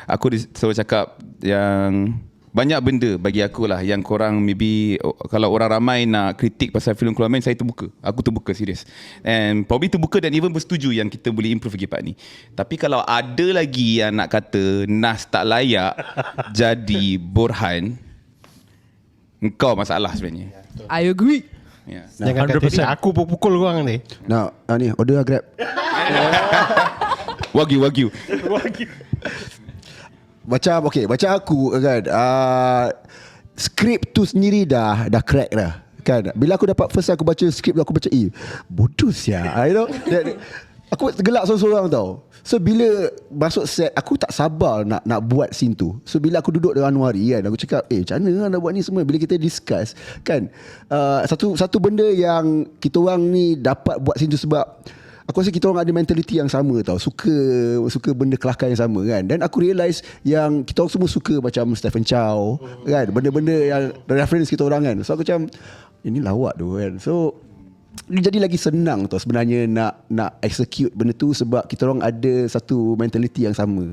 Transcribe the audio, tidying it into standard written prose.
Aku selalu cakap yang banyak benda bagi aku lah yang korang maybe kalau orang ramai nak kritik pasal filem Keluar Main, aku terbuka serius, and probably terbuka dan even bersetuju yang kita boleh improve lagi part ni. Tapi kalau ada lagi yang nak kata Nas tak layak jadi Borhan, engkau masalah sebenarnya. I agree. Jangan kata ni aku pukul korang ni. Ni order Grab. Wagyu. Macam aku kan, skrip tu sendiri dah crack dah kan. Bila aku dapat first aku baca skrip tu, aku baca bodoh sia, you know. Aku gelak seorang-seorang tau. So bila masuk set, aku tak sabar nak buat scene tu. So bila aku duduk dengan Anwari kan, aku cakap macam mana nak buat ni semua. Bila kita discuss kan, satu benda yang kita orang ni dapat buat scene tu sebab aku rasa kita orang ada mentality yang sama tau. Suka benda kelakar yang sama kan. Dan aku realise yang kita orang semua suka macam Stephen Chow kan, benda-benda yang reference kita orang kan. So aku macam ini lawak tu kan. So jadi lagi senang tau sebenarnya nak execute benda tu sebab kita orang ada satu mentality yang sama.